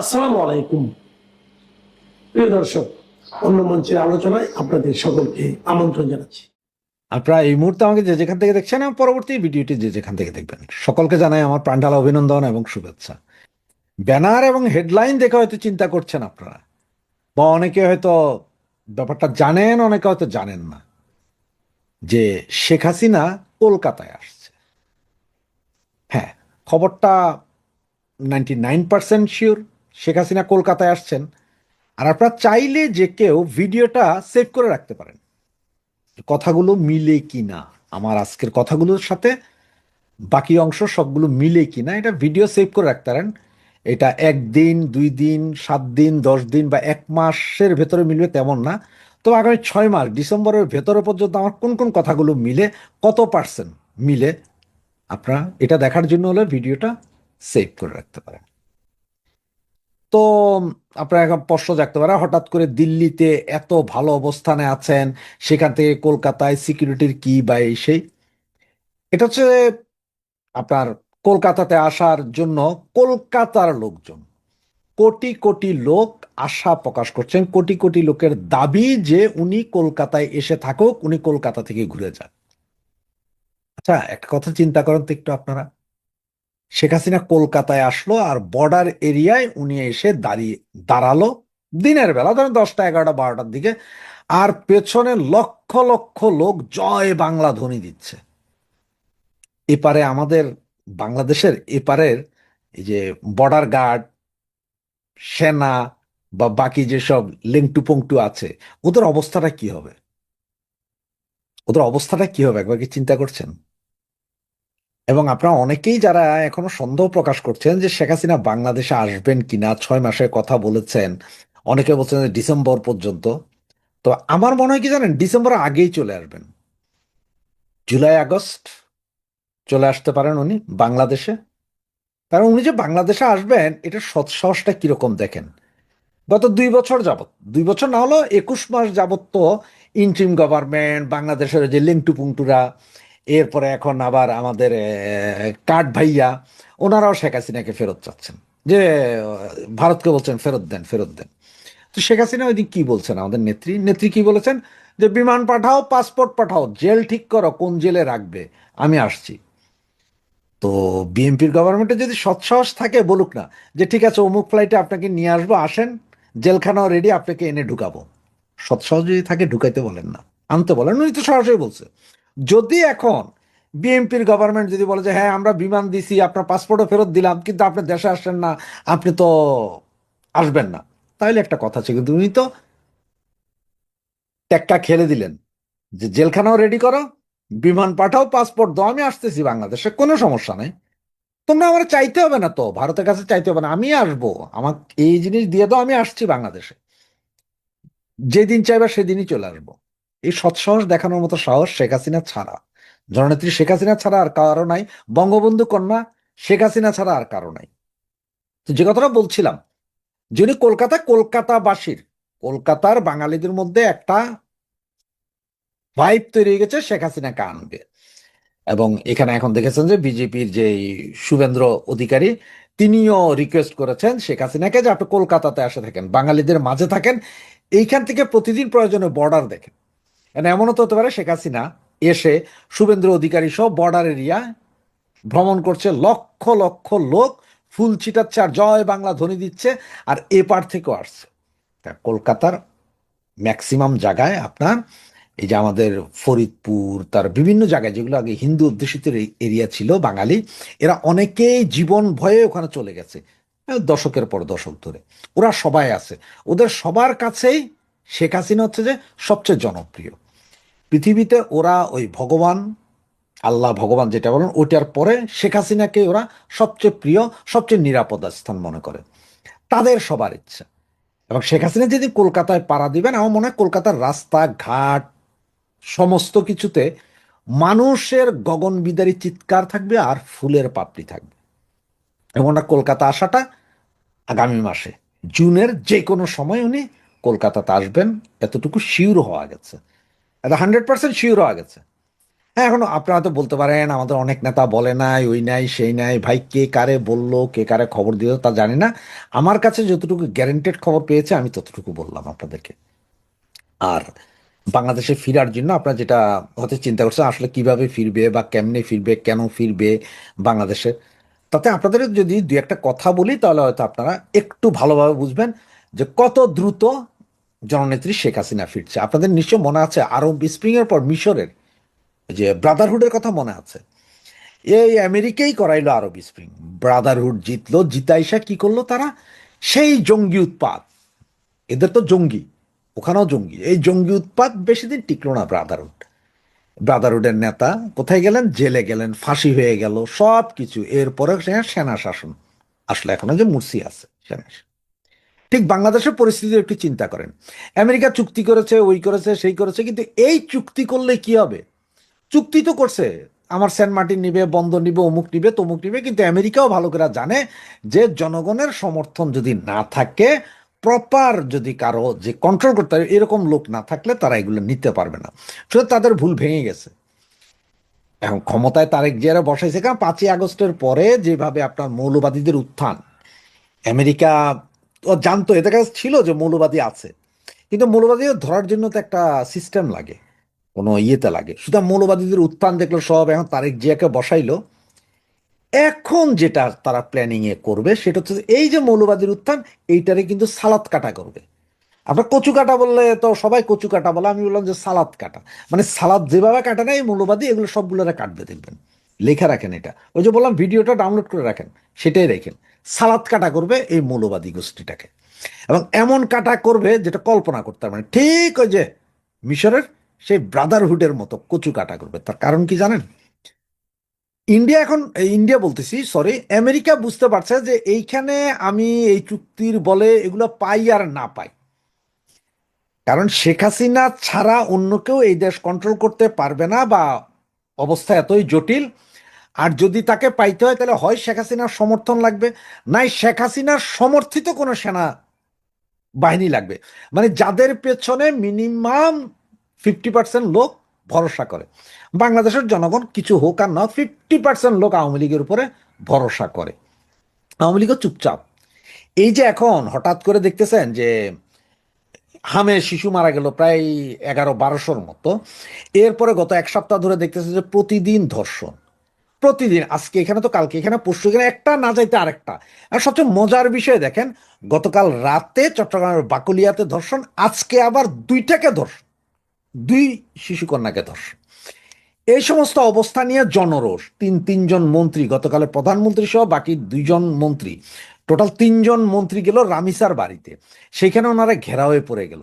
আসসালামু আলাইকুম প্রিয় দর্শক, অন্য মঞ্চের আলোচনায় আপনাদের সকলকে আমন্ত্রণ জানাচ্ছি। আপনারা এই মুহূর্তে আমাকে যে যেখান থেকে দেখছেন এবং পরবর্তী ভিডিওটি যে যেখান থেকে দেখবেন, সকলকে জানাই আমার প্রাণঢালা অভিনন্দন এবং শুভেচ্ছা। ব্যানার এবং হেডলাইন দেখে হয়তো চিন্তা করছেন আপনারা, বা অনেকে হয়তো ব্যাপারটা জানেন, অনেকে হয়তো জানেন না যে শেখ হাসিনা কলকাতায় আসছে। হ্যাঁ, খবরটা 99% শিওর শেখ হাসিনা কলকাতায় আসছেন। আর আপনারা চাইলে যে কেউ ভিডিওটা সেভ করে রাখতে পারেন, কথাগুলো মিলে কি না আমার আজকের কথাগুলোর সাথে, বাকি অংশ সবগুলো মিলে কিনা এটা ভিডিও সেভ করে রাখতে পারেন। এটা 1 দিন 2 দিন 7 দিন 10 দিন বা 1 মাসের ভেতরে মিলবে তেমন না, তো আগামী 6 মাস ডিসেম্বরের ভেতরে পর্যন্ত আমার কোন কোন কথাগুলো মিলে, কত পার্সেন্ট মিলে, আপনারা এটা দেখার জন্য হলে ভিডিওটা সেভ করে রাখতে পারেন। তো আপনারা এখন প্রশ্ন জাগতে পারে, হঠাৎ করে দিল্লিতে এত ভালো অবস্থানে আছেন, সেখান থেকে কলকাতায় সিকিউরিটির কি বা এই সেই। এটা হচ্ছে আপনার কলকাতাতে আসার জন্য কলকাতার লোকজন, কোটি কোটি লোক আশা প্রকাশ করছেন, কোটি কোটি লোকের দাবি যে উনি কলকাতায় এসে থাকুক, উনি কলকাতা থেকে ঘুরে যান। আচ্ছা, একটা কথা চিন্তা করেন তো একটু আপনারা, শেখ হাসিনা কলকাতায় আসলো আর বর্ডার এরিয়ায় উনি এসে দাঁড়ালো দিনের বেলা, ধরেন 10টা 11টা 12টার দিকে, আর পেছনে লক্ষ লক্ষ লোক জয় বাংলা ধ্বনি দিচ্ছে। এপারে আমাদের বাংলাদেশের এপারের এই যে বর্ডার গার্ড, সেনা বা বাকি যেসব লেংটু পংটু আছে, ওদের অবস্থাটা কি হবে? ওদের অবস্থাটা কি হবে একবার কি চিন্তা করছেন? এবং আপনারা অনেকেই যারা এখনো সন্দেহ প্রকাশ করছেন যে শেখ হাসিনা বাংলাদেশে আসবেন কিনা, 6 মাসের কথা বলেছেন, অনেকে বলছেন যে ডিসেম্বর পর্যন্ত। তো আমার মনে হয় কি জানেন, ডিসেম্বরের আগেই চলে আসবেন, জুলাই আগস্ট চলে আসতে পারেন উনি বাংলাদেশে। কারণ উনি যে বাংলাদেশে আসবেন এটার সৎসাহসটা কিরকম দেখেন। গত 2 বছর যাবত, 2 বছর না হলো 21 মাস যাবত তো ইন্ট্রিম গভর্নমেন্ট, বাংলাদেশের যে লেংটু পুংটুরা, এরপরে এখন আবার আমাদের কাঠ ভাইয়া, ওনারাও শেখ হাসিনাকে ফেরত চাচ্ছেন, যে ভারতকে বলছেন ফেরত দেন ফেরত দেন। তো শেখ হাসিনা ওই দিন কি বলছেন, আমাদের নেত্রী নেত্রী কি বলেছেন, যে বিমান পাঠাও, পাসপোর্ট পাঠাও, জেল ঠিক করো কোন জেলে রাখবে, আমি আসছি। তো বিএনপির গভর্নমেন্টে যদি সৎসাহস থাকে বলুক না যে ঠিক আছে অমুক ফ্লাইটে আপনাকে নিয়ে আসবো, আসেন, জেলখানাও রেডি, আপনাকে এনে ঢুকাবো। সৎসাহস যদি থাকে ঢুকাইতে বলেন না, আনতে বলেন। উনি তো সরাসরি বলছে। যদি এখন বিএনপির গভর্নমেন্ট যদি বলে যে হ্যাঁ আমরা বিমান দিছি, আপনার পাসপোর্টও ফেরত দিলাম, কিন্তু আপনি দেশে আসছেন না, আপনি তো আসবেন না, তাহলে একটা কথা আছে। কিন্তু উনি তো টেক্কা খেলে দিলেন যে জেলখানাও রেডি করো, বিমান পাঠাও, পাসপোর্ট দাও, আমি আসতেছি বাংলাদেশে, কোনো সমস্যা নাই। তোমরা আমার চাইতে হবে না, তো ভারতের কাছে চাইতে হবে না, আমি আসবো, আমাকে এই জিনিস দিয়ে দাও, আমি আসছি বাংলাদেশে, যেদিন চাইবা সেদিনই চলে আসবো। এই সৎসাহস দেখানোর মতো সাহস শেখ হাসিনা ছাড়া, জননেত্রী শেখ হাসিনা ছাড়া আর কারো নাই, বঙ্গবন্ধু কন্যা শেখ হাসিনা ছাড়া আর কারো নাই। তো যে কথাটা বলছিলাম, যিনি কলকাতাবাসীর, কলকাতার বাঙালিদের মধ্যে একটা ভাইব তৈরি হয়ে গেছে শেখ হাসিনাকে আনবে। এবং এখানে এখন দেখেছেন যে বিজেপির যে শুভেন্দ্র অধিকারী, তিনিও রিকোয়েস্ট করেছেন শেখ হাসিনাকে যে আপনি কলকাতাতে আসে থাকেন, বাঙালিদের মাঝে থাকেন, এইখান থেকে প্রতিদিন প্রয়োজনে বর্ডার দেখেন। এমনও তো হতে পারে শেখ হাসিনা এসে শুভেন্দ্র অধিকারী সহ বর্ডার এরিয়া ভ্রমণ করছে, লক্ষ লক্ষ লোক ফুল ছিটাচ্ছে আর জয় বাংলা ধ্বনি দিচ্ছে, আর এপার থেকেও আসছে। তা কলকাতার ম্যাক্সিমাম জায়গায় আপনার এই যে আমাদের ফরিদপুর, তার বিভিন্ন জায়গায় যেগুলো আগে হিন্দু অধ্যুষিত এরিয়া ছিল বাঙালি, এরা অনেকেই জীবন ভয়ে ওখানে চলে গেছে, দশকের পর দশক ধরে। ওরা সবাই আছে, ওদের সবার কাছেই শেখ হাসিনা হচ্ছে যে সবচেয়ে জনপ্রিয় পৃথিবীতে। ওরা ওই ভগবান, আল্লাহ ভগবান যেটা বলেন ওইটার পরে শেখ হাসিনাকে ওরা সবচেয়ে প্রিয়, সবচেয়ে নিরাপদ স্থান মনে করে, তাদের সবার ইচ্ছা। এবং শেখ হাসিনা যেদিন কলকাতায় পাড়া দিবেন, আমার মনে হয় কলকাতার রাস্তাঘাট সমস্ত কিছুতে মানুষের গগনবিদারী চিৎকার থাকবে আর ফুলের পাপড়ি থাকবে। এবং ওনার কলকাতা আসাটা আগামী মাসে জুনের যে কোনো সময় উনি কলকাতাতে আসবেন, এতটুকু শিওর হওয়া গেছে, এটা 100% শিওর হওয়া গেছে। হ্যাঁ, এখন আপনারা তো বলতে পারেন আমাদের অনেক নেতা বলে নাই, ওই নাই, সেই নাই। ভাই, কে কারে বললো, কে কারে খবর দিল তা জানি না। আমার কাছে যতটুকু গ্যারান্টেড খবর পেয়েছে আমি ততটুকু বললাম আপনাদেরকে। আর বাংলাদেশে ফেরার জন্য আপনারা যেটা হয়তো চিন্তা করছেন আসলে কিভাবে ফিরবে বা কেমনে ফিরবে, কেন ফিরবে বাংলাদেশে, তাতে আপনাদের যদি দু একটা কথা বলি তাহলে হয়তো আপনারা একটু ভালোভাবে বুঝবেন যে কত দ্রুত জননেত্রী শেখ হাসিনা ফিরছে। আপনাদের নিশ্চয় মনে আছে আরব স্প্রিং এর পর মিশরের যে ব্রাদারহুডের কথা মনে আছে, এই আমেরিকাই করাইলো আরব স্প্রিং। ব্রাদারহুড জিতলো, জিতাইসা কি করলো তারা, সেই জঙ্গি উৎপাত, এদের তো জঙ্গি, ওখানেও জঙ্গি, এই জঙ্গি উৎপাত বেশি দিন টিকলো না। ব্রাদারহুডের নেতা কোথায় গেলেন, জেলে গেলেন, ফাঁসি হয়ে গেল, সব কিছু। এরপরে সেনা শাসন আসলে, এখনো যে মুরসি আছে সেনা শাসন। ঠিক বাংলাদেশের পরিস্থিতি একটু চিন্তা করেন। আমেরিকা চুক্তি করেছে, ওই করেছে, সেই করেছে, কিন্তু এই চুক্তি করলে কি হবে? চুক্তি তো করছে, আমার সেন্ট মার্টিন নিবে, বন্দর নিবে, অমুক নিবে, তমুক নিবে, কিন্তু আমেরিকাও ভালো করে জানে যে জনগণের সমর্থন যদি না থাকে, প্রপার যদি কারো যে কন্ট্রোল করতে হবে এরকম লোক না থাকলে তারা এগুলো নিতে পারবে না। শুধু তাদের ভুল ভেঙে গেছে। এখন ক্ষমতায় তারেক জিয়ারা বসাইছে, কারণ 5ই আগস্টের পরে যেভাবে আপনার মৌলবাদীদের উত্থান, আমেরিকা ও জানতো, এদের কাছে ছিল যে মৌলবাদী আছে, কিন্তু মৌলবাদী ধরার জন্য তো একটা সিস্টেম লাগে, কোনো ইয়েতে লাগে। সুতরাং মৌলবাদীদের উত্থান দেখলো সব, এখন তারেক জিয়াকে বসাইলো। এখন যেটা তারা প্ল্যানিং এ করবে সেটা হচ্ছে যে এই যে মৌলবাদীর উত্থান, এইটারে কিন্তু সালাদ কাটা করবে। আমরা কচু কাটা বললে তো সবাই কচু কাটা বলে, আমি বললাম যে সালাদ কাটা, মানে সালাদ যেভাবে কাটা নেয় মৌলবাদী এগুলো সবগুলোরা কাটবে, দেখবেন। লেখা রাখেন এটা, ওই যে বললাম ভিডিওটা ডাউনলোড করে রাখেন, সেটাই রাখেন। সালাদ কাটা করবে এই মৌলবাদী গোষ্ঠীটাকে, এবং এমন কাটা করবে যেটা কল্পনা করতে পারবে না। ঠিক ওই যে মিশরের সেই ব্রাদারহুডের মতো কচু কাটা করবে। তার কারণ কি জানেন? ইন্ডিয়া এখন, ইন্ডিয়া বলতেছি, সরি, আমেরিকা বুঝতে পারছে যে এইখানে আমি এই চুক্তির বলে এগুলো পাই আর না পাই, কারণ শেখ হাসিনা ছাড়া অন্য কেউ এই দেশ কন্ট্রোল করতে পারবে না, বা অবস্থা এতই জটিল। আর যদি তাকে পাইতে হয় তাহলে হয় শেখ হাসিনার সমর্থন লাগবে, নাই শেখ হাসিনার সমর্থিত কোনো সেনা বাহিনী লাগবে, মানে যাদের পেছনে মিনিমাম 50% লোক ভরসা করে। বাংলাদেশের জনগণ কিছু হোক আর না, 50% লোক আওয়ামী লীগের উপরে ভরসা করে। আওয়ামী লীগও চুপচাপ। এই যে এখন হঠাৎ করে দেখতেছেন যে হামে শিশু মারা গেল প্রায় 1100-1200 মতো, এরপরে গত এক সপ্তাহ ধরে দেখতেছে যে প্রতিদিন ধর্ষণ, প্রতিদিন, আজকে এখানে তো কালকে এখানে, পরশু এখানে, একটা না যাইতে আরেকটা। আর সবচেয়ে মজার বিষয় দেখেন, গতকাল রাতে চট্টগ্রামের বাকলিয়াতে ধর্ষণ, আজকে আবার দুইটাকে ধর্ষণ, দুই শিশুকন্যাকে ধর্ষণ। এই সমস্ত অবস্থা নিয়ে জনরোষ, তিনজন মন্ত্রী, গতকালে প্রধানমন্ত্রী সহ বাকি 2জন মন্ত্রী, টোটাল 3জন মন্ত্রী গেল রামিসার বাড়িতে। সেইখানে ওনারা ঘেরা হয়ে পড়ে গেল।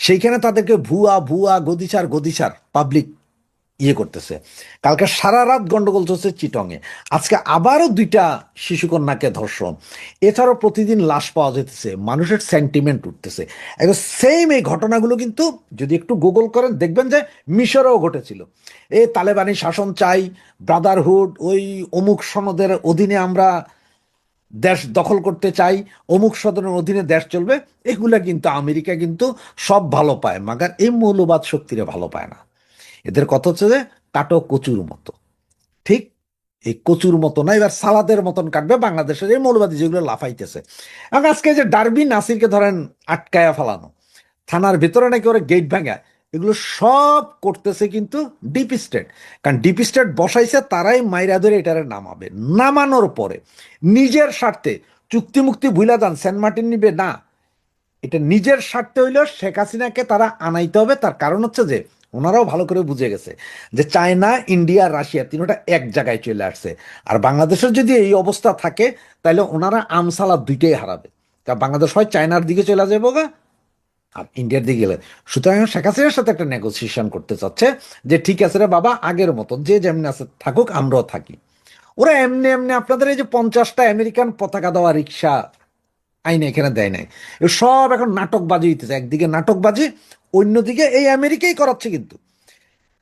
সেইখানে তাদেরকে ভুয়া ভুয়া গদিচার গদিচার পাবলিক ইয়ে করতেছে। কালকে সারা রাত গন্ডগোল চলছে চিটংয়ে, আজকে আবারও 2টা শিশুকন্যাকে ধর্ষণ। এছাড়াও প্রতিদিন লাশ পাওয়া যেতেছে, মানুষের সেন্টিমেন্ট উঠতেছে। একদম সেম এই ঘটনাগুলো কিন্তু যদি একটু গুগল করেন দেখবেন যে মিশরেও ঘটেছিল। এই তালেবানি শাসন চাই, ব্রাদারহুড, ওই অমুক সনদের অধীনে আমরা দেশ দখল করতে চাই, অমুক সদনের অধীনে দেশ চলবে, এগুলা কিন্তু আমেরিকা কিন্তু সব ভালো পায়, মাগার এই মৌলবাদ শক্তিরে ভালো পায় না। এদের কথা হচ্ছে যে কাটো কচুর মতো, ঠিক এই কচুর মতো না, এবার সালাদের মতন কাটবে বাংলাদেশের এই মৌলবাদী যেগুলো লাফাইতেছে। এবং আজকে যে ডারবি নাসিরকে ধরেন আটকায়া ফেলানো, থানার ভিতরে নাকি ওরা গেট ভাঙা, এগুলো সব করতেছে কিন্তু ডিপ স্টেট। কারণ ডিপ স্টেট বসাইছে তারাই মাইরা ধরে এটারে নামাবে, নামানোর পরে নিজের স্বার্থে চুক্তি মুক্তি ভুলা যান, সেন্ট মার্টিন নিবে না, এটা নিজের স্বার্থে হইলেও শেখ হাসিনাকে তারা আনাইতে হবে। তার কারণ হচ্ছে যে ওনারাও ভালো করে বুঝে গেছে যে চায়না, ইন্ডিয়া, রাশিয়া তিনটা এক জায়গায় চলে আসছে। আর বাংলাদেশের যদি এই অবস্থা থাকে তাহলে ওনারা আমসালা দুইটাই হারাবে। কারণ বাংলাদেশ হয় চায়নার দিকে চলে যাবো গা, আর ইন্ডিয়ার দিকে গেলে। সুতরাং শেখ হাসিনার সাথে একটা নেগোসিয়েশন করতে চাচ্ছে যে ঠিক আছে রে বাবা, আগের মতন যে যেমনি আছে থাকুক, আমরাও থাকি। ওরা এমনি এমনি আপনাদের এই যে 50টা আমেরিকান পতাকা দেওয়া রিক্সা আইনে এখানে দেয় নাই, এ সব এখন নাটকবাজি হইতেছে। একদিকে নাটকবাজি, অন্যদিকে এই আমেরিকাই করাচ্ছে কিন্তু।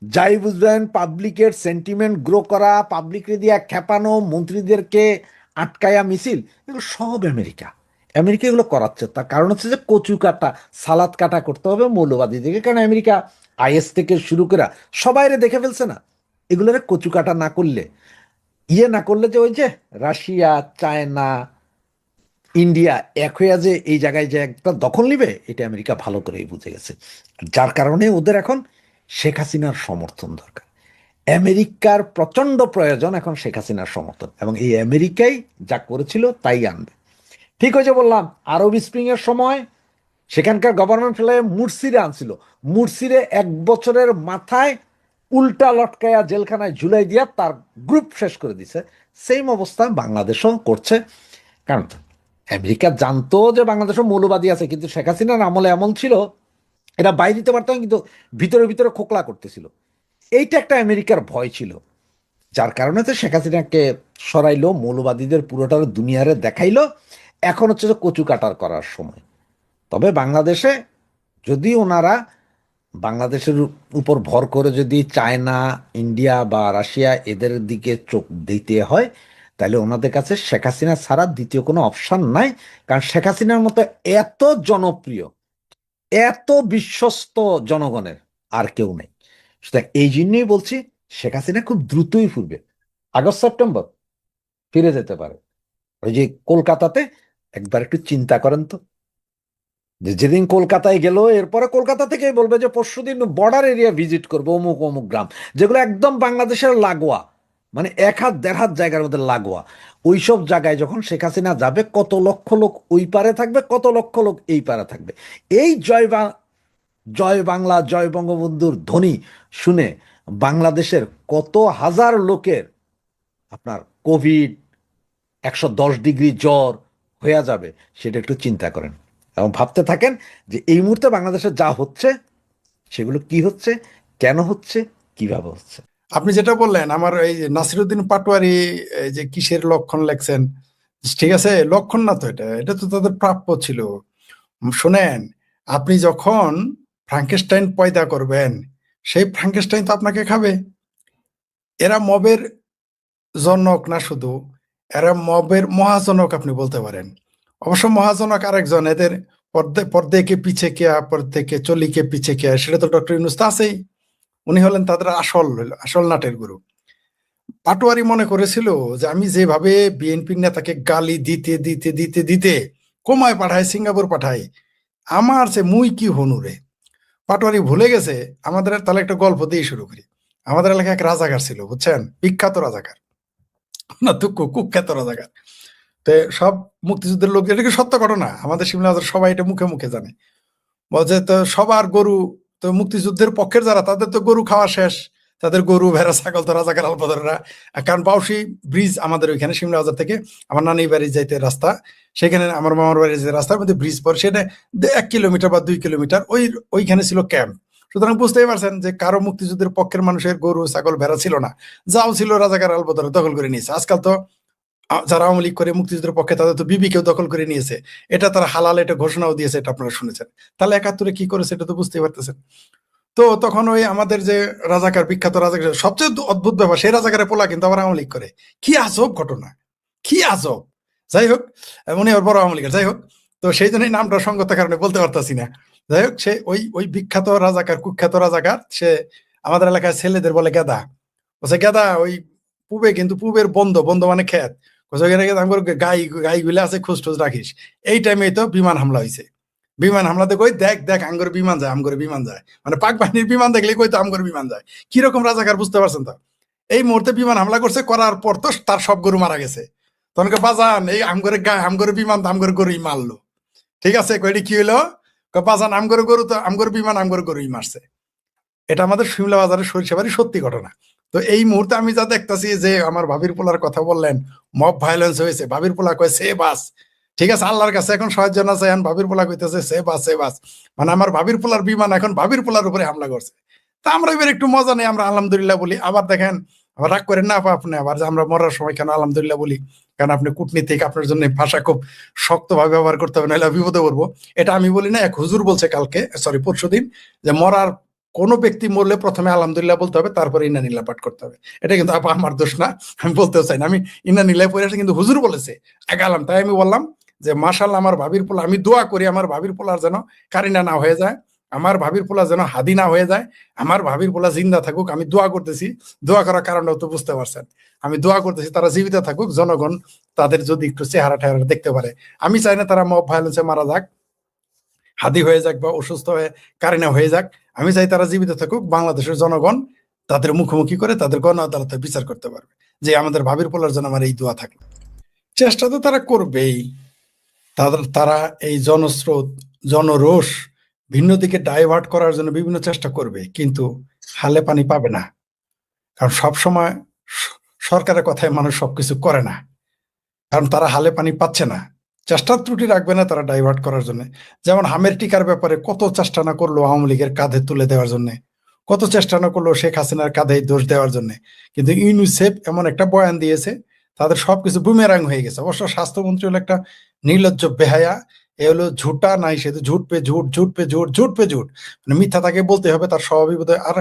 যাই বুঝবেন, পাবলিকের সেন্টিমেন্ট গ্রো করা, পাবলিকরে দিয়া খেপানো, মন্ত্রীদেরকে আটকায়া মিছিল, এগুলো সব আমেরিকা। আমেরিকা এগুলো করাচ্ছে, তার কারণ হচ্ছে যে কচু কাটা, সালাদ কাটা করতে হবে মৌলবাদীদেরকে। কারণ আমেরিকা আইএস থেকে শুরু করে সবাইরে দেখে ফেলছে না, এগুলোর কচুকাটা না করলে, না করলে যে ওই যে রাশিয়া, চায়না, ইন্ডিয়া এক হইয়া যে এই জায়গায় যে একটা দখল নিবে, এটা আমেরিকা ভালো করেই বুঝে গেছে। যার কারণে ওদের এখন শেখ হাসিনার সমর্থন দরকার। আমেরিকার প্রচন্ড প্রয়োজন এখন শেখ হাসিনার সমর্থন, এবং এই আমেরিকাই যা করেছিল তাই আনবে। ঠিক হয়েছে বললাম, আরব স্প্রিং এর সময় সেখানকার গভর্নমেন্ট ফেলে মুরসিরে আনছিল, মুরসিরে 1 বছরের মাথায় উল্টা লটকায়া জেলখানায় ঝুলাই দিয়া তার গ্রুপ শেষ করে দিছে। সেম অবস্থা বাংলাদেশও করছে। কারণ আমেরিকা জানতো যে বাংলাদেশও মৌলবাদী আছে, কিন্তু শেখ হাসিনার আমলে এমন ছিল এটা বাইরে দিতে পারতাম, কিন্তু ভিতরে ভিতরে খোকলা করতেছিল। এইটা একটা আমেরিকার ভয় ছিল, যার কারণে তো শেখ হাসিনাকে সরাইলো, মৌলবাদীদের পুরোটা দুনিয়ারে দেখাইলো। এখন হচ্ছে যে কচু কাটার করার সময়। তবে বাংলাদেশে যদি ওনারা বাংলাদেশের উপর ভর করে যদি চায়না, ইন্ডিয়া বা রাশিয়া এদের দিকে চোখ দিতে হয়, তাহলে ওনাদের কাছে শেখ হাসিনা ছাড়া দ্বিতীয় কোনো অপশন নাই। কারণ শেখ হাসিনার মতো এত জনপ্রিয়, এত বিশ্বস্ত জনগণের আর কেউ নেই। সুতরাং এই জন্যই বলছি, শেখ হাসিনা খুব দ্রুতই ফিরবে, আগস্ট সেপ্টেম্বর ফিরে যেতে পারে। ওই যে কলকাতাতে একবার একটু চিন্তা করেন তো, যে যেদিন কলকাতায় গেল, এরপরে কলকাতা থেকেই বলবে যে পরশুদিন বর্ডার এরিয়া ভিজিট করবো, অমুক অমুক গ্রাম, যেগুলো একদম বাংলাদেশের লাগোয়া, মানে 1 হাত 1.5 হাত জায়গার মধ্যে লাগোয়া। ওইসব জায়গায় যখন শেখ হাসিনা যাবে, কত লক্ষ লোক ওই পারে থাকবে, কত লক্ষ লোক এই পারে থাকবে। এই জয় বাংলা, জয় বঙ্গবন্ধুর ধ্বনি শুনে বাংলাদেশের কত হাজার লোকের আপনার কোভিড, 110 ডিগ্রি জ্বর হয়ে যাবে, সেটা একটু চিন্তা করেন এবং ভাবতে থাকেন যে এই মুহূর্তে বাংলাদেশে যা হচ্ছে সেগুলো কি হচ্ছে, কেন হচ্ছে, কিভাবে হচ্ছে। আপনি যেটা বললেন, আমার এই যে নাসিরুদ্দিন পাটোয়ারি এই যে কিসের লক্ষণ লেখছেন, ঠিক আছে, লক্ষণ না তো, এটা এটা তো তাদের প্রাপ্য ছিল। শোনেন, আপনি যখন ফ্রাঙ্কেনস্টাইন পয়দা করবেন, সেই ফ্রাঙ্কেনস্টাইন তো আপনাকে খাবে। এরা মবের জনক না শুধু, এরা মবের মহাজনক আপনি বলতে পারেন। অবশ্য মহাজনক আরেকজন, এদের পর্দে কে পিছে কে, পর্দে কে চলি কে পিছে কে, সেটা তো ডক্টর ইউনূস তো আছেই। উনি হলেন তাদের আসল নাটের গুরু। পাটোয়ারি মনে করেছিল যে আমি যেভাবে বিএনপির নেতাকে গালি দিতে দিতে দিতে দিতে কোমায় পাঠায়, সিঙ্গাপুর পাঠাই, আমার সে মুই কি হনুরে। পাটোয়ারি ভুলে গেছে আমাদের। তাহলে একটা গল্প দিয়ে শুরু করি। আমাদের এলাকায় এক রাজাকার ছিল, বুঝছেন, বিখ্যাত রাজাকার, না তো কুখ্যাত রাজাকার। তো সব মুক্তিযুদ্ধের লোক, এটা কি সত্য ঘটনা, আমাদের সিমলা বাজার সবাই এটা মুখে মুখে জানে। বলছে তো সবার গরু, তো মুক্তিযুদ্ধের পক্ষের যারা, তাদের তো গরু খাওয়া শেষ, তাদের গরু ভেড়া ছাগল তো রাজাকার আলবদররা। কারণ বাউসি ব্রিজ আমাদের ওইখানে সিমলা বাজার থেকে আমার নানি বাড়ি যাইতে রাস্তা, সেখানে আমার মামার বাড়ি যে রাস্তার মধ্যে ব্রিজ পরে, সেটা 1 কিলোমিটার বা 2 কিলোমিটার ওইখানে ছিল ক্যাম্প। সুতরাং বুঝতেই পারছেন যে কারো মুক্তিযুদ্ধের পক্ষের মানুষের গরু ছাগল ভেড়া ছিল না, যাও ছিল রাজাকার আলবদর দখল করে নিয়েছে। আজকাল তো যারা আওয়ামী লীগ করে মুক্তিযুদ্ধের পক্ষে, তাদের তো বিবিকেও দখল করে নিয়েছে, এটা তারা হালাল, এটা ঘোষণাও দিয়েছে, এটা আপনারা শুনেছেন। তাহলে 71-এ কি করেছে এটা তো বুঝতেই পারতেছেন। তো তখন ওই আমাদের যে রাজাকার, বিখ্যাত রাজাকার, সবচেয়ে অদ্ভুত ব্যাপার, সেই রাজাকারের পোলা কিন্তু আবার আওয়ামী লীগ করে। কি আজব ঘটনা, কি আজব। যাই হোক, উনি আবার বড় আওয়ামী লীগের। যাই হোক, তো সেই জন্যই নামটা সঙ্গতের কারণে বলতে পারতাছি না। যাই হোক, সে ওই বিখ্যাত রাজাকার, কুখ্যাত রাজাকার, সে আমাদের এলাকায় ছেলেদের বলে গেদা। বলছে গেদা, ওই পূবে কিন্তু পূবের বন্ধ মানে খেত, গাই গুলা আছে, খোঁজ টোজ রাখিস। এই টাইমে তো বিমান হামলা হয়েছে। বিমান হামলাতে কই, দেখ আঙ্গরে বিমান যায়, আমগরে বিমান যায়, মানে পাক বাহিনীর বিমান দেখলে কই তো আমগরে বিমান যায়। কিরকম রাজাকার বুঝতে পারছেন তো। এই মুহূর্তে বিমান হামলা করছে, করার পর তো তার সব গরু মারা গেছে। তখন বাজান, এই আমগরে বিমান তো আমগরে গরুই মারলো। ঠিক আছে, কইটি কি হইলো, বাজান আমগরে গরু তো আমগরে বিমান আমগরে গরুই মারছে। এটা আমাদের শিমলা বাজারের সরিষাবাড়ি সত্যি ঘটনা। তো এই মুহূর্তে আমি যা দেখতেছি, যে আমার ভাবির পোলার কথা বললেন, মব ভায়োলেন্স হয়েছে, ভাবির পোলা কয় সে বাস। ঠিক আছে, আল্লাহর কাছে এখন সাহায্য না চাই, ভাবির পোলা কইতেছে সে বাস, মানে আমার ভাবির পোলার বিমান এখন ভাবির পোলার উপরে হামলা করছে। তা আমরা এবার একটু মজা নেই, আমরা আলহামদুলিল্লাহ বলি। আবার দেখেন, আবার রাগ করেন না আপনি আবার, যে আমরা মরার সময় কেন আলহামদুলিল্লাহ বলি, কারণ আপনি কূটনীতিক, আপনার জন্য ভাষা খুব শক্তভাবে ব্যবহার করতে হবে, নাহলে বিপদে পড়বো। এটা আমি বলি না, এক হুজুর বলছে পরশুদিন, যে মরার কোন ব্যক্তি মরলে প্রথমে আলহামদুলিল্লাহ বলতে হবে, তারপরে ইন্নানিল্লাহ পাঠ করতে হবে। এটা কিন্তু আমার দোষ না, আমি বলতেও চাই না, আমি ইন্নানিল্লাহ পড়ে আসে, কিন্তু হুজুর বলেছে আগে আলাম। তাই আমি বললাম যে মাশাআল্লাহ, আমার ভাবির পোলা, আমি দোয়া করি আমার ভাবির পোলার যেন কারিনা না হয়ে যায়, আমার ভাবির পোলা যেন হাদি না হয়ে যায়, আমার ভাবির পোলা জিন্দা থাকুক, আমি দোয়া করতেছি। দোয়া করার কারণটাও তো বুঝতে পারছেন, আমি দোয়া করতেছি তারা জীবিত থাকুক, জনগণ তাদের যদি একটু চেহারা টেহারা দেখতে পারে। আমি চাই না তারা মব ভায়োলেন্সে মারা যাক, হাদি হয়ে যাক বা অসুস্থ হয়ে কারিনা হয়ে যাক। আমি চাই তারা জীবিত থাকুক, বাংলাদেশের জনগণ তাদের মুখোমুখি করে তাদের গণ আদালতে বিচার করতে পারবে যে আমাদের ভাবির পোলার জন্য আমার এই দোয়া থাকলো। চেষ্টা তো তারা করবেই, তারা এই জনস্রোত জনরোষ ভিন্ন দিকে ডাইভার্ট করার জন্য বিভিন্ন চেষ্টা করবে, কিন্তু হালে পানি পাবে না। কারণ সবসময় সরকারের কথায় মানুষ সবকিছু করে না, কারণ তারা হালে পানি পাচ্ছে না। চেষ্টার ত্রুটি রাখবে না তারা ডাইভার্ট করার জন্য। যেমন হামের টিকার ব্যাপারে কত চেষ্টা না করলো আওয়ামী লীগের কাঁধে তুলে দেওয়ার জন্য, কত চেষ্টা না করলো শেখ হাসিনার কাঁধে দোষ দেওয়ার জন্য, কিন্তু ইউনিসেফ এমন একটা বয়ান দিয়েছে তাদের সবকিছু বুমেরাং হয়ে গেছে। অবশ্য স্বাস্থ্যমন্ত্রী হলো একটা নির্লজ্জ বেহায়া, এ হলো ঝুটা নাই, সে তো ঝুট পে ঝুট, ঝুট পে ঝুট, ঝুট পে ঝুট, মানে মিথ্যা তাকে বলতে হবে, তার স্বভাবই বোধহয়। আর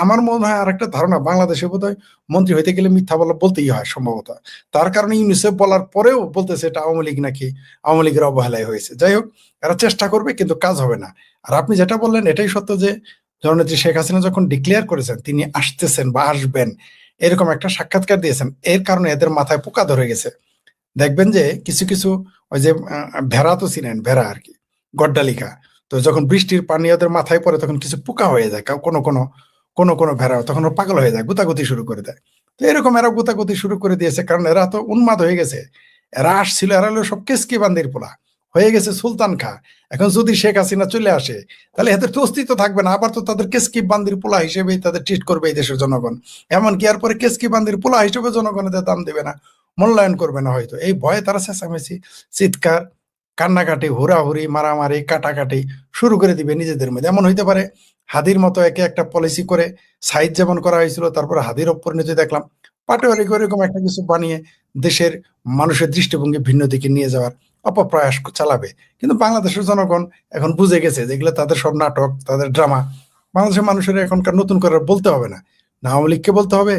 আমার মনে হয় আরেকটা ধারণা, বাংলাদেশে বোধহয় মন্ত্রী হইতে গেলে মিথ্যা বলতেই হয় সম্ভবত। তার কারণে ইউনিসেফ বলার পরেও বলতেছে এটা আওয়ামী লীগ নাকি আওয়ামী লীগের অবহেলায় হয়েছে। যাই হোক, এরা চেষ্টা করবে কিন্তু কাজ হবে না। আর আপনি যেটা বললেন এটাই সত্য যে জননেত্রী শেখ হাসিনা যখন ডিক্লেয়ার করেছেন তিনি আসতেছেন বা আসবেন, এরকম একটা সাক্ষাৎকার দিয়েছেন, এর কারণে এদের মাথায় পোকা ধরে গেছে। দেখবেন যে কিছু কিছু ওই যে ভেড়া তো চিনেন, ভেড়া আর কি, গড্ডালিকা, তো যখন বৃষ্টির পানি ওদের মাথায় পড়ে তখন কিছু পোকা হয়ে যায়, কোনো ভেড়া তখন পাগল হয়ে যায়, গুতাগুতি শুরু করে দেয়। তো এরকম এরা গুতাগুতি শুরু করে দিয়েছে, কারণ এরা তো উন্মাদ হয়ে গেছে। এরা আসছিল, এরা হলো সব কেসকি বান্দির পোলা হয়ে গেছে, সুলতান খা। এখন যদি শেখ হাসিনা চলে আসে তাহলে এদের তো অস্তিত্ব থাকবে না, আবার তো তাদের কেসকি বান্দির পোলা হিসেবেই তাদের ট্রিট করবে এই দেশের জনগণ। এমনকি এরপরে কেসকি বান্দির পোলা হিসেবে জনগণ এদের দাম দেবে না, মূল্যায়ন করবে না হয়তো। এই ভয়ে তারা চেঁচামেচি, চিৎকার, কান্নাকাটি, হুড়াহুড়ি, মারামারি, কাটাকাটি শুরু করে দিবে নিজেদের মধ্যে। এমন হইতে পারে হাদির মতো একে একটা পলিসি করে সাইজ যেমন করা হয়েছিল, তারপরে হাদির পরিণতি দেখলাম পাটোয়ারি করে এরকম একটা কিছু বানিয়ে দেশের মানুষের দৃষ্টিভঙ্গি ভিন্ন দিকে নিয়ে যাওয়ার অপপ্রয়াস চালাবে। কিন্তু বাংলাদেশের জনগণ এখন বুঝে গেছে যেগুলো তাদের সব নাটক, তাদের ড্রামা। বাংলাদেশের মানুষের এখনকার নতুন করে বলতে হবে না, না আওয়ামী লীগকে বলতে হবে,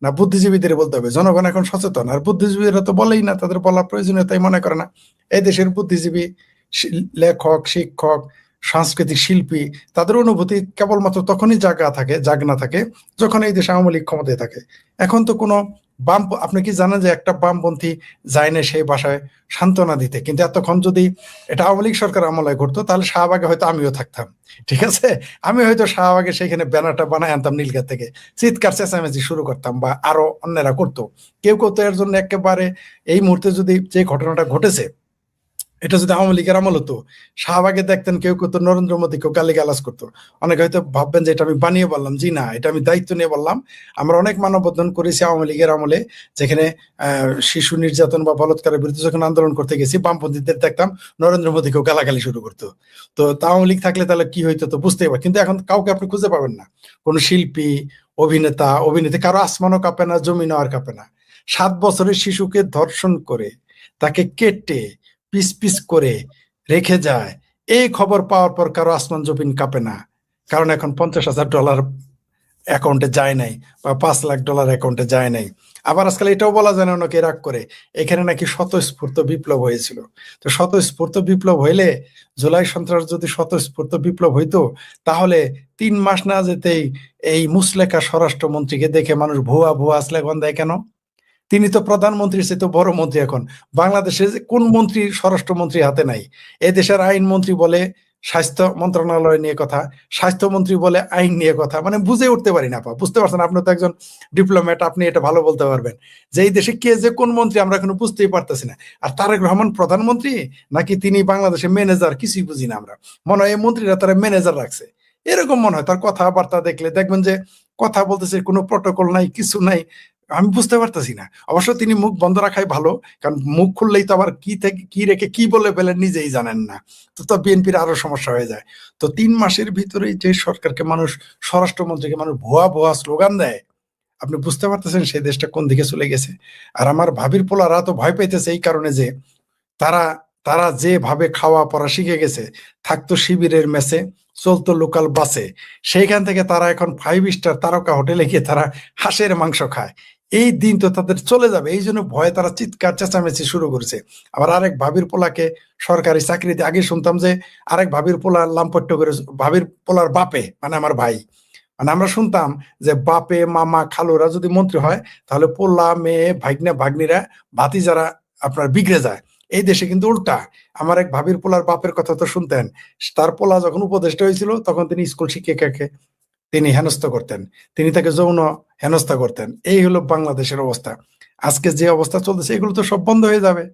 না বুদ্ধিজীবীদের বলতে হবে। জনগণ এখন সচেতন, আর বুদ্ধিজীবীরা তো বলেই না, তাদের বলার প্রয়োজনীয়তাই মনে করে না। এই দেশের বুদ্ধিজীবী, লেখক, শিক্ষক, সাংস্কৃতিক শিল্পী, তাদের অনুভূতি কেবলমাত্র তখনই জাগনা থাকে যখন এই দেশে আওয়ামী লীগ ক্ষমতায় থাকে। এখন তো কোনো বাম, আপনি কি জানেন যে একটা বামপন্থী যায় না সেই বাসায় সান্ত্বনা দিতে, কিন্তু এতক্ষণ যদি এটা আওয়ামী লীগ সরকার আমলে ঘটতো তাহলে শাহবাগে হয়তো আমিও থাকতাম, ঠিক আছে, আমি হয়তো শাহবাগে সেখানে ব্যানারটা বানায় আনতাম নীলগা থেকে, চিৎকার চেঁচামেচি শুরু করতাম, বা আরো অন্যরা করতো। কেউ তো এর জন্য একেবারে এই মুহূর্তে যদি যে ঘটনাটা ঘটেছে এটা যদি আওয়ামী লীগের আমল হতো, শাহবাগে দেখতেন কেউ তো নরেন্দ্র মোদীকেও গালিগালাজ করতো। অনেকে হয়তো ভাববেন যে এটা আমি বানিয়ে বললাম, জি না, এটা আমি দায়িত্ব নিয়ে বললাম। আমরা অনেক মানববন্ধন করেছি আওয়ামী লীগের আমলে, যেখানে শিশু নির্যাতন বা বলাৎকারের বিরুদ্ধে যখন আন্দোলন করতে গেছি বামপন্থীদের দেখতাম নরেন্দ্র মোদীকেও গালাগালি শুরু করতো। তো আওয়ামী লীগ থাকলে তাহলে কি হইতো তো বুঝতেই পারে। কিন্তু এখন কাউকে আপনি খুঁজে পাবেন না, কোন শিল্পী, অভিনেত্রী, কারো আসমানও কাঁপে না, জমিনও আর কাঁপে না। 7 বছরের শিশুকে ধর্ষণ করে তাকে কেটে পিস পিস করে রেখে যায়, এই খবর পাওয়ার পর কারো আসমান জমিন কাঁপে না, কারণ এখন $50,000 অ্যাকাউন্টে যায় নাই, বা $5 লাখ অ্যাকাউন্টে যায় নাই। আবার আজকাল এটাও বলা যায় না, অনেকে রাগ করে, এখানে নাকি স্বতঃস্ফূর্ত বিপ্লব হয়েছিল। তো স্বতঃস্ফূর্ত বিপ্লব হইলে, জুলাই সন্ত্রাস যদি স্বতঃস্ফূর্ত বিপ্লব হইতো, তাহলে 3 মাস না যেতেই এই মুসলেকা স্বরাষ্ট্রমন্ত্রীকে দেখে মানুষ ভুয়া ভুয়া স্লোগান দেয় কেন? তিনি তো প্রধানমন্ত্রীর চেয়ে তো বড় মন্ত্রী। এখন বাংলাদেশে কোন মন্ত্রী স্বরাষ্ট্রমন্ত্রী হাতে নাই? এ দেশের আইনমন্ত্রী বলে স্বাস্থ্য মন্ত্রণালয় নিয়ে কথা, স্বাস্থ্যমন্ত্রী বলে আইন নিয়ে কথা, মানে বুঝে উঠতে পারি না। বুঝতে পারছেন? আপনি তো একজন ডিপ্লোম্যাট, আপনি এটা ভালো বলতে পারবেন যে এই দেশে কে যে কোন মন্ত্রী আমরা এখনো বুঝতেই পারতেছি না। আর তারেক রহমান প্রধানমন্ত্রী নাকি তিনি বাংলাদেশের ম্যানেজার, কিছুই বুঝি না আমরা। মনে হয় এই মন্ত্রীরা তারা ম্যানেজার রাখছে, এরকম মনে হয়। তার কথাবার্তা দেখলে দেখবেন যে কথা বলতেছে, কোনো প্রটোকল নাই, কিছু নাই, আমি বুঝতে পারতেছি না। অবশ্য তিনি মুখ বন্ধ রাখাই ভালো, কারণ মুখ খুললেই তো আবার কি থেকে কি রেখে কি বলে ফেলেন নিজেই জানেন না, তো বিএনপির আরো সমস্যা হয়ে যায়। তো 3 মাসের ভিতরেই যে সরকারকে মানুষ, স্বরাষ্ট্রমন্ত্রীকে মানুষ ভুয়া ভুয়া স্লোগান দেয়, আপনি বুঝতে পারতেছেন সেই দেশটা কোন দিকে চলে গেছে। আর আমার ভাবির পোলারা তো ভয় পাইতেছে এই কারণে যে তারা তারা যেভাবে খাওয়া পড়া শিখে গেছে, থাকতো শিবিরের মেসে, চলতো লোকাল বাসে, সেইখান থেকে তারা এখন 5 স্টার তারকা হোটেলে গিয়ে তারা হাঁসের মাংস খায়। এই দিন তো তাদের চলে যাবে, এই জন্য ভয়ে তারা চিৎকার চেঁচামেচি শুরু করেছে। আবার আরেক ভাবির পোলাকে সরকারি চাকরিতে, আগে শুনতাম যে আরেক ভাবির পোলা লাম্পট্য করে, ভাবির পোলার বাপে মানে আমার ভাই, মানে আমরা শুনতাম যে বাপে মামা খালুরা যদি মন্ত্রী হয় তাহলে পোলা মেয়ে ভাগ্নে ভাগ্নিরা ভাতিজারা আপনার বিগড়ে যায়। এই দেশে কিন্তু উল্টা। আমার এক ভাবির পোলার বাপের কথা তো শুনতেন, তার পোলা যখন উপদেষ্টা হয়েছিল তখন তিনি স্কুল শিক্ষিকাকে তিনি হেনস্থা করতেন, তিনি তাকে যৌন হেনস্থা করতেন। এই হলো বাংলাদেশের অবস্থা। আজকে যে অবস্থা চলতেছে এগুলো তো সব বন্ধ হয়ে যাবে।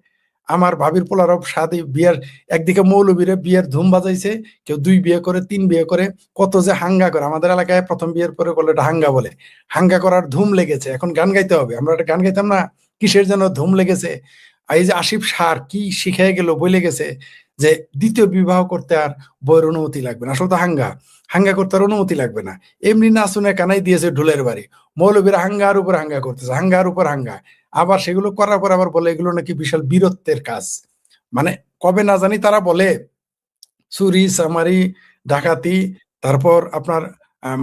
আমার ভাবির পোলারও শাদী বিয়ের, একদিকে মৌলবীরে বিয়ের ধুম বাজাইছে, কেউ 2 বিয়ে করে 3 বিয়ে করে, কত যে হাঙ্গা করে। আমাদের এলাকায় প্রথম বিয়ের পরে করলে এটা হাঙ্গা বলে, হাঙ্গা করার ধুম লেগেছে। এখন গান গাইতে হবে, আমরা একটা গান গাইতাম না, কিসের যেন ধুম লেগেছে। আর এই যে আসিফ সার কি শিখে গেল, বলে গেছে যে দ্বিতীয় বিবাহ করতে আর বইয়ের অনুমতি লাগবে না। আসলে তো হাঙ্গা হাঙ্গা করতে আর অনুমতি লাগবে না, এমনি না শুনে কানাই দিয়েছে ঢোলের বাড়ি। মৌলবীরা হাঙ্গার উপর হাঙ্গা করতেছে, হাঙ্গার উপর হাঙ্গা। আবার সেগুলো করার পর আবার বলে এগুলো নাকি বিশাল বীরত্বের কাজ। মানে কবে না জানি তারা বলে চুরি চামারি ডাকাতি, তারপর আপনার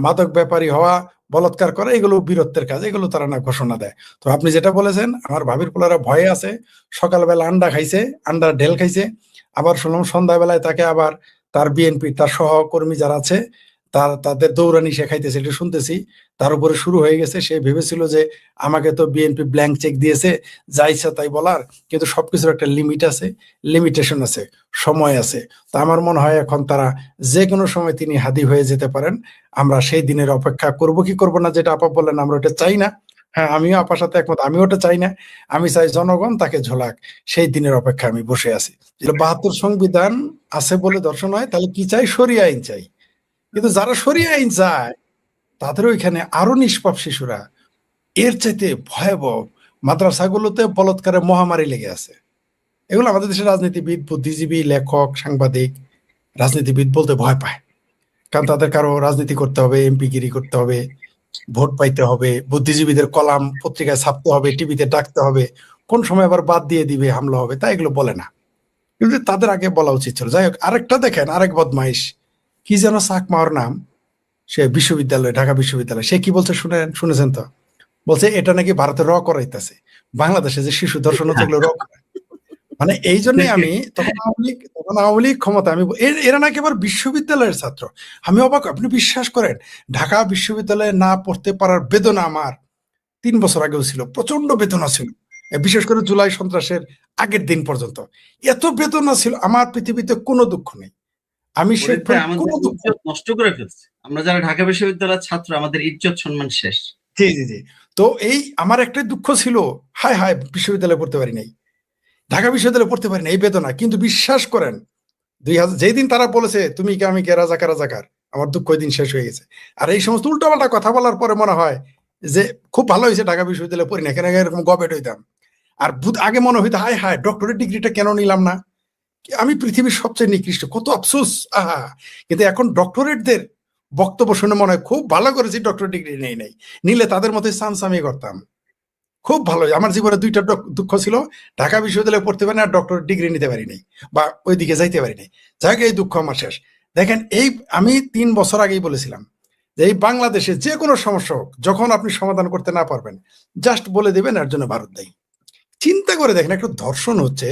মাদক ব্যাপারী হওয়া, বলাৎকার করা, এগুলো বীরত্বের কাজ, এগুলো তারা না ঘোষণা দেয়। তো আপনি যেটা বলেছেন, আমার ভাবির পোলারা ভয়ে আছে, সকালবেলা আন্ডা খাইছে, আন্ডার ঢেল খাইছে, আবার শুনলাম সন্ধ্যাবেলায় তাকে আবার তার বিএনপি তার সহকর্মী যারা আছে তাদের দৌড়ানি শেখাইতেছে, এটা শুনতেছি। তার উপরে শুরু হয়ে গেছে। সে ভেবেছিল যে আমাকে তো বিএনপি ব্ল্যাঙ্ক চেক দিয়েছে, যা ইচ্ছা তাই বলার, কিন্তু সবকিছুর একটা লিমিট আছে, লিমিটেশন আছে, সময় আছে। তা আমার মনে হয় এখন তারা যে কোনো সময় তিনি হাদি হয়ে যেতে পারেন। আমরা সেই দিনের অপেক্ষা করব কি করব না, যেটা আপা বললেন আমরা ওটা চাই না। হ্যাঁ, আমিও আপার সাথে একমত, আমি ওটা চাই না। আমি চাই জনগণ তাকে ঝোলাক, সেই দিনের অপেক্ষা আমি বসে আছি। 72 সংবিধান আছে বলে দর্শন হয়, তাহলে কি চাই? শরিয়া আইন চাই। কিন্তু যারা শরিয়া আইন চায় তাদেরও এখানে আরো নিষ্পাপ শিশুরা এর চাইতে ভয়াবহ মাদ্রাসাগুলোতে বলৎকারের মহামারী লেগে আছে। এগুলো আমাদের দেশের রাজনীতিবিদ, বুদ্ধিজীবী, লেখক, সাংবাদিক, রাজনীতিবিদ বলতে ভয় পায়। কারণ তাদের কারো রাজনীতি করতে হবে, এমপিগিরি করতে হবে, ভোট পাইতে হবে, বুদ্ধিজীবীদের কলাম পত্রিকায় ছাপতে হবে, টিভিতে ডাকতে হবে, কোন সময় আবার বাদ দিয়ে দিবে, হামলা হবে, তাই এগুলো বলে না। কিন্তু তাদের আগে বলা উচিত ছিল। যাই হোক, আরেকটা দেখেন, আরেক বদমাইশ, কি যেন চাকমার নাম, সে বিশ্ববিদ্যালয়, ঢাকা বিশ্ববিদ্যালয়, সে কি বলছে শুনেছেন তো? বলছে এটা নাকি ভারতে র করাইতেছে, বাংলাদেশে যে শিশু ধর্ষণ হচ্ছে এগুলো র করায়। মানে এই জন্যই আমি তখন আওয়ামী লীগ ক্ষমতা, আমি এরা নাকি আবার বিশ্ববিদ্যালয়ের ছাত্র। আমি অবাক, আপনি বিশ্বাস করেন ঢাকা বিশ্ববিদ্যালয়ে না পড়তে পারার বেদনা আমার 3 বছর আগেও ছিল, প্রচন্ড বেদনা ছিল। বিশেষ করে জুলাই সন্ত্রাসের আগের দিন পর্যন্ত এত বেদনা ছিল আমার। পৃথিবীতে কোনো দুঃখ নেই, আমি সে কোনো দুঃখ নষ্ট করে ফেলছে। আমরা যারা ঢাকা বিশ্ববিদ্যালয়ের ছাত্র, আমাদের ইজ্জত সম্মান শেষ। জি জি জি। তো এই আমার একটাই দুঃখ ছিল, হায় হায় বিশ্ববিদ্যালয়ে পড়তে পারি নাই, ঢাকা বিশ্ববিদ্যালয়ে পড়তে পারি না, এই বেদনা। কিন্তু বিশ্বাস করেন 2000 যেই দিন তারা বলেছে তুমি কে আমি কে, রাজাকার রাজাকার, আমার দুঃখ ওই দিন শেষ হয়ে গেছে। আর এই সমস্ত উল্টোপাল্টা কথা বলার পরে মনে হয় যে খুব ভালো হয়েছে ঢাকা বিশ্ববিদ্যালয়ে পড়ি না, কেন এরকম গবেট হইতাম। আর আগে মনে হইতো হায় হায় ডক্টরেট ডিগ্রিটা কেন নিলাম না, আমি পৃথিবীর সবচেয়ে নিকৃষ্ট, কত আফসোস, আহা। কিন্তু এখন ডক্টরেটদের বক্তব্য শুনে মনে হয় খুব ভালো করেছি ডক্টরেট ডিগ্রি নেই নাই, নিলে তাদের মতো চান্স আমি করতাম। খুব ভালো। আমার জীবনে 2টা দুঃখ ছিল, ঢাকা বিশ্ববিদ্যালয়ে পড়তে পারি না, ডক্টর ডিগ্রি নিতে পারি নাই, বা ওইদিকে যাইতে পারি নাই। যাই হোক, এই দুঃখ আমার শেষ। দেখেন, এই আমি 3 বছর আগেই বলেছিলাম যে এই বাংলাদেশে যে কোনো সমস্যা হোক, যখন আপনি সমাধান করতে না পারবেন, জাস্ট বলে দেবেন এর জন্য ভারত দায়ী। চিন্তা করে দেখেন, একটা ধর্ষণ হচ্ছে,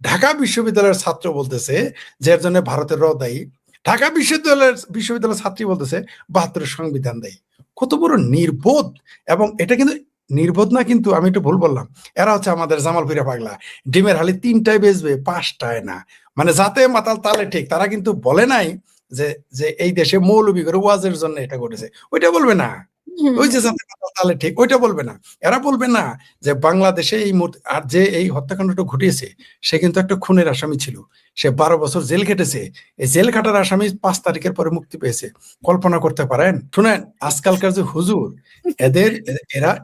ঢাকা বিশ্ববিদ্যালয়ের ছাত্র বলতেছে যে এর জন্য ভারতের র দায়ী, ঢাকা বিশ্ববিদ্যালয়ের ছাত্রী বলতেছে 72 সংবিধান দায়ী। কত বড় নির্বোধ। এবং এটা কিন্তু নির্বোধ না, কিন্তু আমি একটু ভুল বললাম, এরা হচ্ছে আমাদের জামালপুরা পাগলা, ডিমের হালি 3টায় বেচবে 5টায় না। মানে যাতে মাতাল তালে ঠিক, তারা কিন্তু বলে নাই যে যে এই দেশে মৌলবী করে ওয়াজের জন্য এটা করেছে, ওইটা বলবে না। ওই যে যাতে মাতাল তালে ঠিক, ওইটা বলবে না। এরা বলবে না যে বাংলাদেশে এই আর যে এই হত্যাকাণ্ডটা ঘটিয়েছে সে কিন্তু একটা খুনের আসামি ছিল, সে 12 বছর জেল কেটেছে। এই জেল কাটার আসামি 5 তারিখের পরে মুক্তি পেয়েছে। কল্পনা করতে পারেন? শুনেন, আজকালকার যে হুজুর,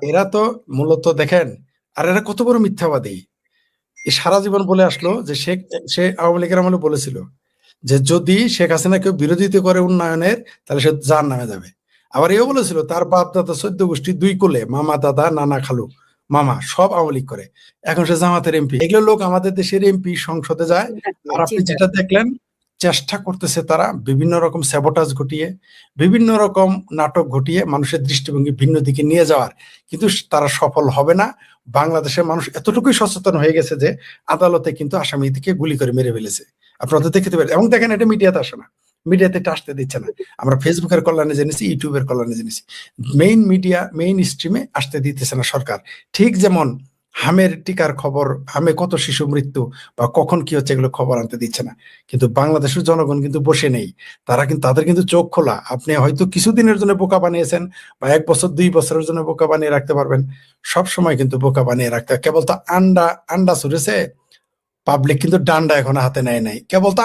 এরা তো মূলত দেখেন, আর এরা কত বড় মিথ্যাবাদী। সারা জীবন বলে আসলো যে সে আওয়ামী লীগের আমলে বলেছিল যে যদি শেখ হাসিনা কেউ বিরোধিতা করে উন্নয়নের, তাহলে সে জাহান্নামে যাবে। আবার এও বলেছিল তার বাপ দাদা 14 গোষ্ঠী 2 কোলে, মামা দাদা নানা খালু মামা সব আওয়ামী লীগ করে, এখন সে জামাতের এমপি। এগুলো লোক আমাদের দেশের এমপি সংসদে যায়। আর আপনি যেটা দেখলেন চেষ্টা করতেছে তারা বিভিন্ন রকম স্যাবোটাজ ঘটিয়ে, বিভিন্ন রকম নাটক ঘটিয়ে মানুষের দৃষ্টিভঙ্গি ভিন্ন দিকে নিয়ে যাওয়ার, কিন্তু তারা সফল হবে না। বাংলাদেশের মানুষ এতটুকুই সচেতন হয়ে গেছে যে আদালতে কিন্তু আসামিকে গুলি করে মেরে ফেলেছে। আপনারা তো দেখতে পারেন, এবং দেখেন এটা মিডিয়াতে আসে না, মিডিয়াতে এটা আসতে দিচ্ছে না। আমরা ফেসবুকের কল্যাণে জেনেছি, ইউটিউবের কল্যাণে জেনেছি, মেইন মিডিয়া মেইন স্ট্রিমে আসতে দিতেছে না সরকার। ঠিক যেমন হামের টিকার খবর, হামে কত শিশু মৃত্যু বা কখন কি হচ্ছে এগুলো খবর আনতে দিচ্ছে না। কিন্তু বাংলাদেশের জনগণ কিন্তু বসে নেই, তারা কিন্তু, তাদের কিন্তু চোখ খোলা। আপনি হয়তো কিছুদিনের জন্য বোকা বানিয়েছেন বা 1 বছর 2 বছরের জন্য বোকা বানিয়ে রাখতে পারবেন, সব সময় কিন্তু বোকা বানিয়ে রাখতে। কেবল তো আন্ডা ছুড়েছে পাবলিক, কিন্তু ডান্ডা এখন হাতে নেয় নাই, কেবল তো